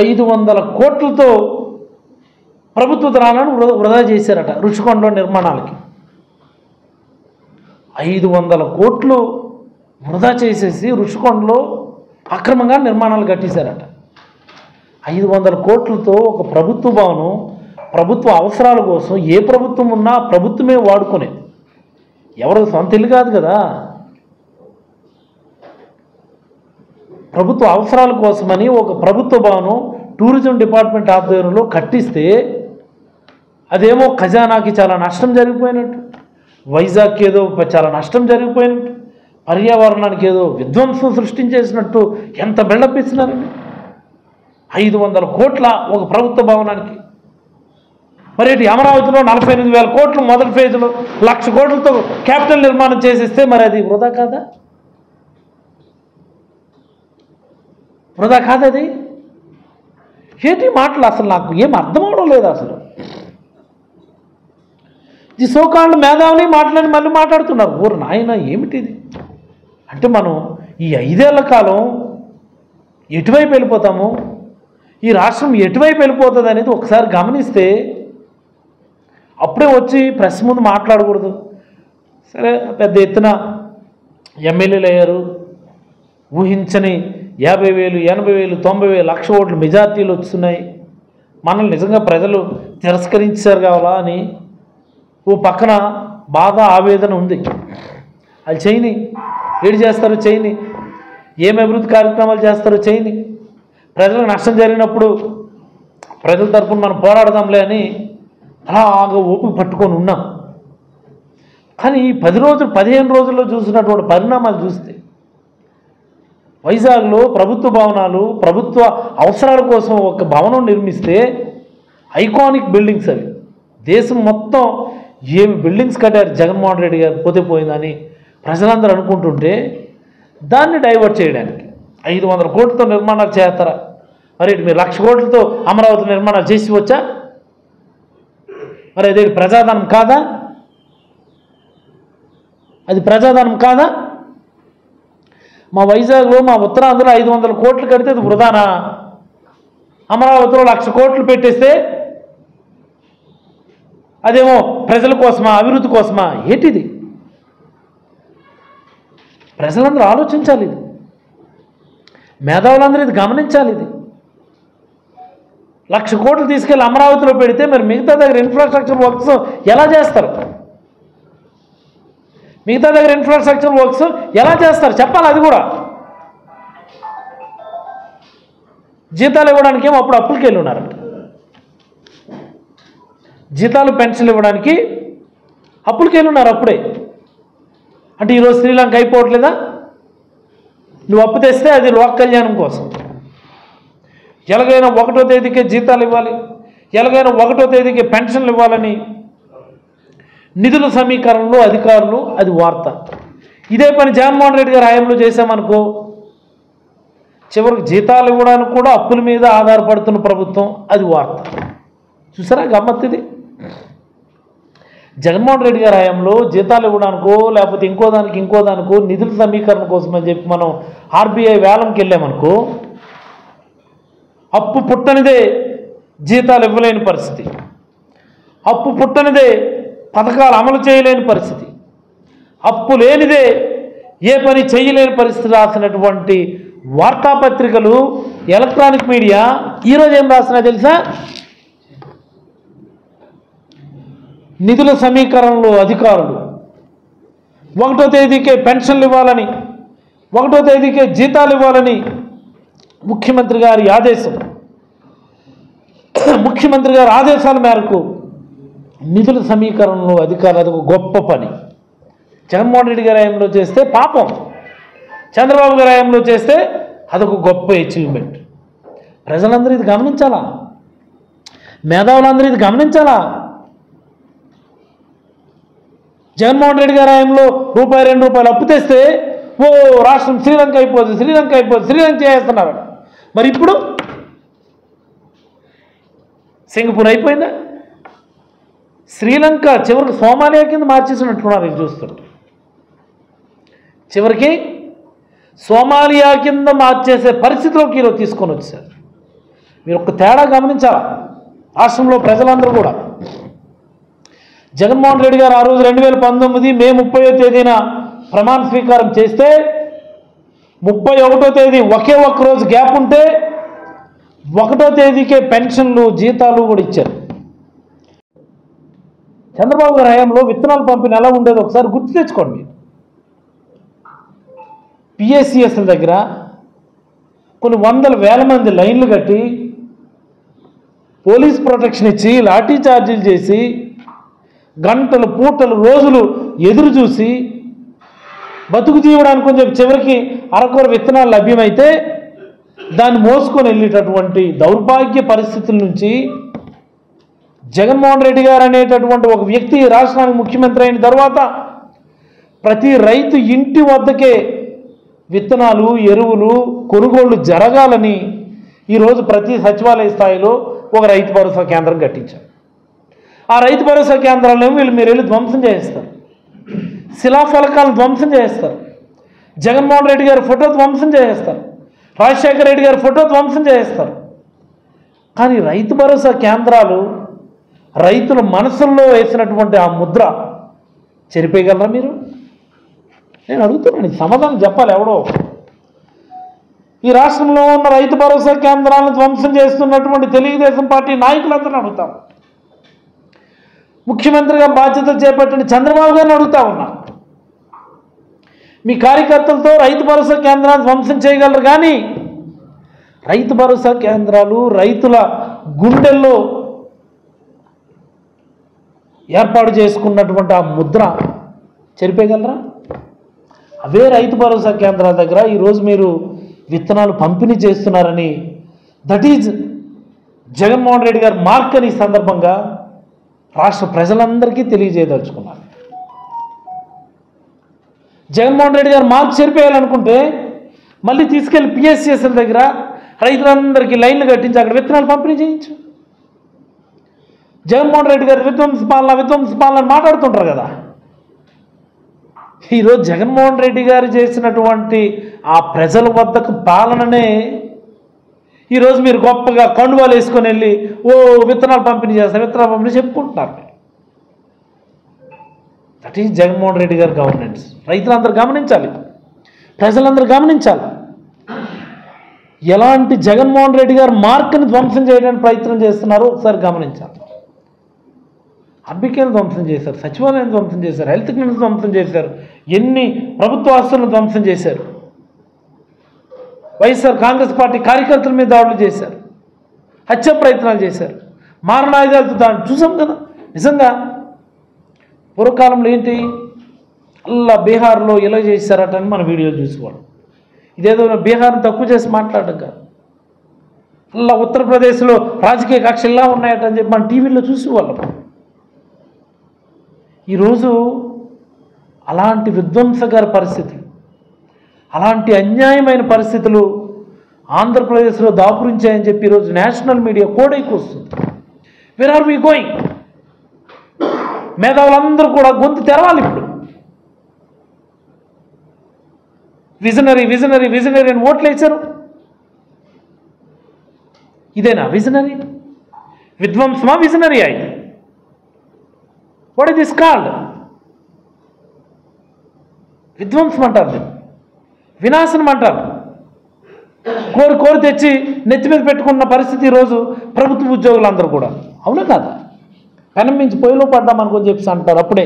500 కోట్లతో ప్రభుత్వ ధనాలను వృధా చేశారట రుషికొండ నిర్మాణాలకి. 500 కోట్లు వృధా చేసేసి రుషికొండలో అక్రమంగా నిర్మాణాలు కట్టేశారట. 500 కోట్లతో ఒక ప్రభుత్వ భవనం ప్రభుత్వ అవసరాల కోసం ఏ ప్రభుత్వం ఉన్నా ప్రభుత్వమే వాడుకునేది, ఎవరు సొంత ఇల్లు కాదు కదా. ప్రభుత్వ అవసరాల కోసమని ఒక ప్రభుత్వ భవనం టూరిజం డిపార్ట్మెంట్ ఆధ్వర్యంలో కట్టిస్తే అదేమో ఖజానాకి చాలా నష్టం జరిగిపోయినట్టు, వైజాగ్కి ఏదో చాలా నష్టం జరిగిపోయినట్టు, పర్యావరణానికి ఏదో విధ్వంసం సృష్టించేసినట్టు ఎంత బిల్డప్ ఇస్తున్నారండి. 500 కోట్ల ఒక ప్రభుత్వ భవనానికి. మరి ఇటు అమరావతిలో 48,000 కోట్లు మొదటి ఫేజ్లో 1,00,000 కోట్లతో క్యాపిటల్ నిర్మాణం చేసేస్తే మరి అది వృధా కాదా? వృధా కాదది? ఏంటి మాటలు అసలు నాకు ఏం అర్థం అవడం లేదు అసలు. ఈ సోకాళ్ళు మేధావుని మాటలని మళ్ళీ మాట్లాడుతున్నారు. ఊరు నాయన ఏమిటిది అంటే మనం ఈ 5 ఏళ్ల కాలం ఎటువైపు వెళ్ళిపోతాము, ఈ రాష్ట్రం ఎటువైపు వెళ్ళిపోతుంది అనేది ఒకసారి గమనిస్తే అప్పుడే వచ్చి ప్రెస్ ముందు మాట్లాడకూడదు. సరే పెద్ద ఎత్తున ఎమ్మెల్యేలు అయ్యారు, ఊహించని 50,000, 80,000, 90,000, 1,00,000 ఓట్లు మెజార్టీలు వస్తున్నాయి, మనల్ని నిజంగా ప్రజలు తిరస్కరించారు కావాలా అని ఓ పక్కన బాధ ఆవేదన ఉంది. అది చేయని, ఏడు చేస్తారో చేయని, ఏం అభివృద్ధి కార్యక్రమాలు చేస్తారో చేయని, ప్రజలకు నష్టం జరిగినప్పుడు ప్రజల తరపున మనం పోరాడదాంలే అని అలాగా ఓపిక పట్టుకొని ఉన్నాం. కానీ ఈ 10 రోజులు 15 రోజుల్లో చూసినటువంటి పరిణామాలు చూస్తే వైజాగ్లో ప్రభుత్వ భవనాలు ప్రభుత్వ అవసరాల కోసం ఒక భవనం నిర్మిస్తే ఐకానిక్ బిల్డింగ్స్ అవి, దేశం మొత్తం ఏమి బిల్డింగ్స్ కట్టారు జగన్మోహన్ రెడ్డి గారు పోతే పోయిందని ప్రజలందరూ అనుకుంటుంటే దాన్ని డైవర్ట్ చేయడానికి 500 కోట్లతో నిర్మాణాలు చేస్తారా? మరి మీరు 1,00,000 కోట్లతో అమరావతి నిర్మాణాలు చేసి వచ్చా? మరి అదే ప్రజాధనం కాదా? అది ప్రజాధనం కాదా? మా వైజాగ్లో మా ఉత్తరాంధ్రలో 500 కోట్లు కడితే అది వృధానా? అమరావతిలో 1,00,000 కోట్లు పెట్టేస్తే అదేమో ప్రజల కోసమా, అభివృద్ధి కోసమా? ఏంటిది? ప్రజలందరూ ఆలోచించాలి, ఇది మేధావులందరూ ఇది గమనించాలి. ఇది 1,00,000 కోట్లు తీసుకెళ్ళి అమరావతిలో పెడితే మరి మిగతా దగ్గర ఇన్ఫ్రాస్ట్రక్చర్ వర్క్స్ ఎలా చేస్తారు? మిగతా దగ్గర ఇన్ఫ్రాస్ట్రక్చర్ వర్క్స్ ఎలా చేస్తారు చెప్పాలి. అది కూడా జీతాలు ఇవ్వడానికి ఏమో అప్పుడు అప్పులకి వెళ్ళి ఉన్నారంట. జీతాలు పెన్షన్లు ఇవ్వడానికి అప్పులకి వెళ్ళి ఉన్నారు అప్పుడే. అంటే ఈరోజు శ్రీలంక అయిపోవట్లేదా? నువ్వు అప్పు తెస్తే అది లోక కళ్యాణం కోసం. ఎలాగైనా 1వ తేదీకే జీతాలు ఇవ్వాలి, ఎలాగైనా 1వ తేదీకే పెన్షన్లు ఇవ్వాలని నిధుల సమీకరణలో అధికారులు, అది వార్త. ఇదే పని జగన్మోహన్ రెడ్డి గారు హయాంలో చేశామనుకో, చివరికి జీతాలు ఇవ్వడానికి కూడా అప్పుల మీద ఆధారపడుతున్న ప్రభుత్వం, అది వార్త. చూసారా గమ్మత్తు ఇది? జగన్మోహన్ రెడ్డి గారి హయాంలో జీతాలు ఇవ్వడానికో లేకపోతే ఇంకో దానికో నిధుల సమీకరణ కోసం అని చెప్పి మనం ఆర్బీఐ వేలంకి వెళ్ళామనుకో, అప్పు పుట్టనిదే జీతాలు ఇవ్వలేని పరిస్థితి, అప్పు పుట్టనిదే పథకాలు అమలు చేయలేని పరిస్థితి, అప్పు లేనిదే ఏ పని చేయలేని పరిస్థితి రాసినటువంటి వార్తాపత్రికలు, ఎలక్ట్రానిక్ మీడియా ఈరోజు ఏం రాసినా తెలుసా? నిధుల సమీకరణలో అధికారులు 1వ తేదీకే పెన్షన్లు ఇవ్వాలని, 1వ తేదీకే జీతాలు ఇవ్వాలని ముఖ్యమంత్రి గారి ఆదేశం. ముఖ్యమంత్రి గారి ఆదేశాల మేరకు నిధుల సమీకరణలో అధికారులు, అది ఒక గొప్ప పని. జగన్మోహన్ రెడ్డి గారి హయాంలో చేస్తే పాపం, చంద్రబాబు గారి హయాంలో చేస్తే అదొక గొప్ప అచీవ్మెంట్. ప్రజలందరూ ఇది గమనించాలా, మేధావులందరూ ఇది గమనించాలా. జగన్మోహన్ రెడ్డి గారి హయాంలో రూపాయి 2 రూపాయలు అప్పు తెస్తే ఓ రాష్ట్రం శ్రీలంక అయిపోతుంది చేస్తున్నారు. మరి ఇప్పుడు సింగపూర్ అయిపోయిందా? శ్రీలంక చివరికి సోమాలియా కింద మార్చేసినట్టున్నారు ఇది చూస్తుంటే. చివరికి సోమాలియా కింద మార్చేసే పరిస్థితిలోకి ఈరోజు తీసుకొని వచ్చారు. మీరు ఒక తేడా గమనించాలా రాష్ట్రంలో ప్రజలందరూ కూడా. జగన్మోహన్ రెడ్డి గారు ఆ రోజు 2019 మే 30వ తేదీన ప్రమాణ స్వీకారం చేస్తే 31వ తేదీ ఒకే ఒక్క రోజు గ్యాప్ ఉంటే 1వ తేదీకే పెన్షన్లు జీతాలు కూడా ఇచ్చారు. చంద్రబాబు గారి హయాంలో విత్తనాలు పంపిణీ ఎలా ఉండేది ఒకసారి గుర్తు తెచ్చుకోండి. పిఎస్సిఎస్ల దగ్గర కొన్ని వందల వేల మంది లైన్లు కట్టి పోలీస్ ప్రొటెక్షన్ ఇచ్చి లాఠీ చార్జీలు చేసి గంటలు పూటలు రోజులు ఎదురు చూసి బతుకు జీవడానికి కొంచెం చివరికి అరకొర విత్తనాలు లభ్యమైతే దాన్ని మోసుకొని వెళ్ళేటటువంటి దౌర్భాగ్య పరిస్థితుల నుంచి జగన్మోహన్ రెడ్డి గారు అనేటటువంటి ఒక వ్యక్తి రాష్ట్రానికి ముఖ్యమంత్రి అయిన తర్వాత ప్రతి రైతు ఇంటి వద్దకే విత్తనాలు ఎరువులు కొనుగోళ్లు జరగాలని ఈరోజు ప్రతి సచివాలయ స్థాయిలో ఒక రైతు భరోసా కేంద్రం కట్టించారు. ఆ రైతు భరోసా కేంద్రాలను మీరు వెళ్ళి ధ్వంసం చేస్తారు, శిలాఫలకాలను ధ్వంసం చేస్తారు, జగన్మోహన్ రెడ్డి గారి ఫోటో ధ్వంసం చేస్తారు, రాజశేఖర రెడ్డి గారి ఫోటో ధ్వంసం చేస్తారు. కానీ రైతు భరోసా కేంద్రాలు రైతుల మనసుల్లో వేసినటువంటి ఆ ముద్ర చెరిపేయగలరా మీరు? నేను అడుగుతున్నాను, సమాధానం చెప్పాలి ఎవడో. ఈ రాష్ట్రంలో ఉన్న రైతు భరోసా కేంద్రాలను ధ్వంసం చేస్తున్నటువంటి తెలుగుదేశం పార్టీ నాయకులందరినీ అడుగుతాం, ముఖ్యమంత్రిగా బాధ్యతలు చేపట్టిన చంద్రబాబు గారిని అడుగుతా ఉన్నా. మీ కార్యకర్తలతో రైతు భరోసా కేంద్రాలను ధ్వంసం చేయగలరు, కానీ రైతు భరోసా కేంద్రాలు రైతుల గుండెల్లో ఏర్పాటు చేసుకున్నటువంటి ఆ ముద్ర చెరిపేయగలరా? అవే రైతు భరోసా కేంద్రాల దగ్గర ఈరోజు మీరు విత్తనాలు పంపిణీ చేస్తున్నారని, దట్ ఈజ్ జగన్మోహన్ రెడ్డి గారు మార్క్ అని ఈ సందర్భంగా రాష్ట్ర ప్రజలందరికీ తెలియజేయదలుచుకున్నారు. జగన్మోహన్ రెడ్డి గారు మార్క్ చెరిపేయాలనుకుంటే మళ్ళీ తీసుకెళ్లి పిఎస్సిఎస్ల దగ్గర రైతులందరికీ లైన్లు కట్టించి అక్కడ విత్తనాలు పంపిణీ చేయించు. జగన్మోహన్ రెడ్డి గారు విధ్వంసపాలన మాట్లాడుతుంటారు కదా. ఈరోజు జగన్మోహన్ రెడ్డి గారు చేసినటువంటి ఆ ప్రజల వద్దకు పాలననే ఈరోజు మీరు గొప్పగా కండువాలు వేసుకొని వెళ్ళి విత్తనాలు పంపిణీ చేస్తారు, విత్తనాలు పంపిణీ చెప్పుకుంటున్నారు. దట్ ఈజ్ జగన్మోహన్ రెడ్డి గారి గవర్నెన్స్. రైతులందరూ గమనించాలి, ప్రజలందరూ గమనించాలి. ఎలాంటి జగన్మోహన్ రెడ్డి గారు మార్క్ని ధ్వంసం చేయడానికి ప్రయత్నం చేస్తున్నారో ఒకసారి గమనించాలి. ఆర్బీకేలు ధ్వంసం చేశారు, సచివాలయం ధ్వంసం చేశారు, హెల్త్ క్లినిక్స్ ధ్వంసం చేశారు, ఎన్ని ప్రభుత్వ ఆస్తులను ధ్వంసం చేశారు. వైఎస్ఆర్ కాంగ్రెస్ పార్టీ కార్యకర్తల మీద దాడులు చేశారు, హత్య ప్రయత్నాలు చేశారు, మారణాయుధాలతో దాడి చూసాం కదా. నిజంగా పూర్వకాలంలో ఏంటి అల్లా బీహార్లో ఇలా చేశారట అని మన వీడియోలు చూసేవాళ్ళం. ఇదేదో బీహార్ని తక్కువ చేసి మాట్లాడడం కాదు, అల్లా ఉత్తరప్రదేశ్లో రాజకీయ కక్షలు ఇలా ఉన్నాయట అని చెప్పి మన టీవీలో చూసేవాళ్ళం. ఈరోజు అలాంటి విధ్వంసకర పరిస్థితులు, అలాంటి అన్యాయమైన పరిస్థితులు ఆంధ్రప్రదేశ్లో దాపురించాయని చెప్పి ఈరోజు నేషనల్ మీడియా కోడైకి వస్తుంది. Where are we going? మేధావులందరూ కూడా గొంతు తెరవాలి. ఇప్పుడు విజనరీ విజనరీ విజనరీ అని ఓట్లు వేశారు. ఇదేనా విజనరీ? విధ్వంసమా విజనరీ? అయితే వాట్ ఇస్ దిస్ కాల్డ్? విధ్వంసం అంటారు, దీన్ని వినాశనం అంటారు. కోరి తెచ్చి నెత్తి మీద పెట్టుకున్న పరిస్థితి ఈరోజు ప్రభుత్వ ఉద్యోగులందరూ కూడా. అవునా కాదా? పెనం మించి పొయ్యిలో పడ్డామనుకొని చెప్పి అంటారు. అప్పుడే